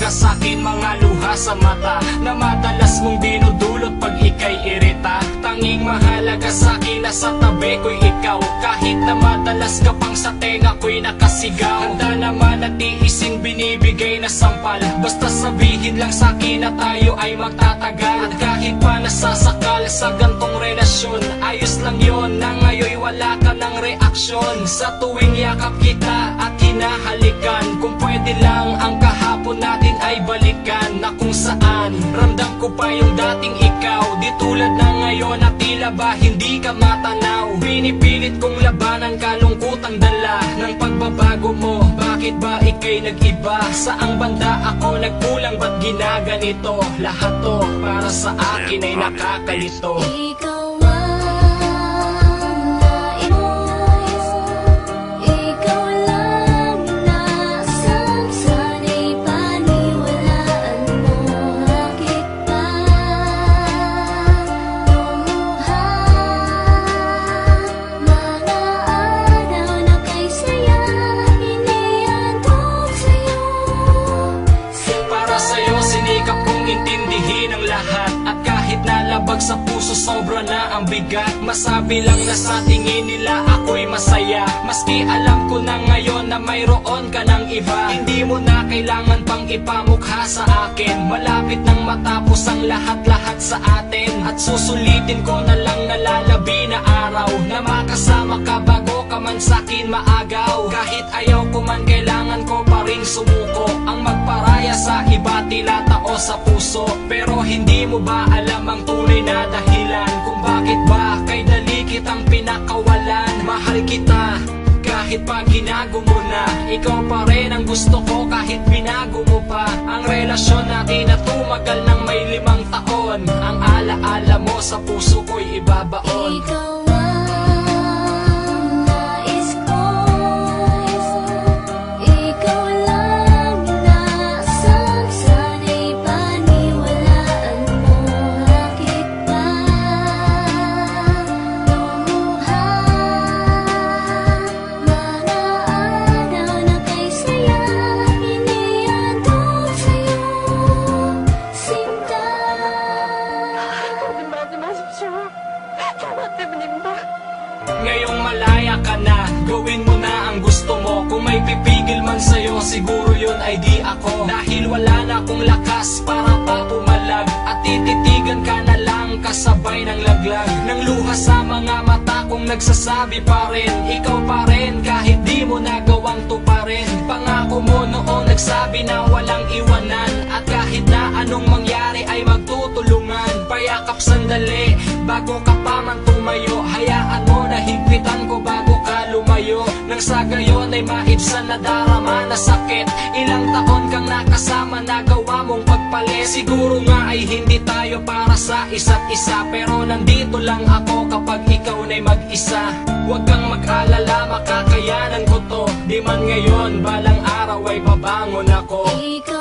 ka sa'kin, mga luha sa mata na madalas mong dinudulot pag ika'y irita. Tanging mahalaga sa'kin na sa tabi ko'y ikaw, kahit na madalas ka pang sa tenga ko'y nakasigaw. Handa naman at iising binibigay na sampal, basta sabihin lang sa'kin na tayo ay magtatagal. At kahit pa nasasakal sa gantong relasyon, ayos lang yon na ngayon wala ka ng reaksyon. Sa tuwing yakap kita at hinahalikan, kung pwede lang ang kahapon natin ay balikan. Na kung saan ramdam ko pa yung dating ikaw, di tulad na ngayon na tila ba hindi ka matanaw. Pinipilit kong labanan kalungkutang dala ng pagbabago mo. Bakit ba ika'y nag-iba? Saang banda ako nagkulang, ba't ginaganito? Lahat to para sa akin ay nakakalito. Ikaw intindihin ang lahat, at kahit nalabag sa puso sobra na ang bigat. Masabi lang na sa tingin nila ako'y masaya, maski alam ko na ngayon na mayroon ka ng iba. Hindi mo na kailangan pang ipamukha sa akin, malapit nang matapos ang lahat-lahat sa atin. At susulitin ko na lang nalalabi na araw na makasama ka bago ka man sa'kin maagaw. Kahit ayaw ko man, kailangan ko pa rin sumuko. Ang magparaya sa iba tila tao sa puso, pero hindi mo ba alam ang tunay na dahilan kung bakit ba kay dali kitang pinakawalan? Mahal kita kahit pa ginago mo na, ikaw pa rin ang gusto ko kahit binago mo pa. Ang relasyon natin na tumagal ng may 5 taon, ang alaala mo sa puso ko'y ibabaon. Ikaw ngayong malaya ka na, gawin mo na ang gusto mo. Kung may pipigil man sa'yo, siguro yun ay di ako. Dahil wala na akong lakas para pa pumalag, at tititigan ka na lang kasabay ng laglag ng luha sa mga mata kong nagsasabi pa rin, ikaw pa rin kahit di mo nagawang tuparin. Pangako mo noong nagsabi na walang iwanan, at kahit na anong mangyari ay magtutulungan. Payakap sandali bago ka pa man tumayo, hayaan mo na higpitan ko bago ka lumayo. Nang sa gayon ay maibsan na darama na sakit, ilang taon kang nakasama, nagawa mong pagpalit. Siguro nga ay hindi tayo para sa isa't isa, pero nandito lang ako kapag ikaw na'y mag-isa. Huwag kang mag-alala, makakayanan ko to. Di man ngayon, balang araw ay babangon ako. Ikaw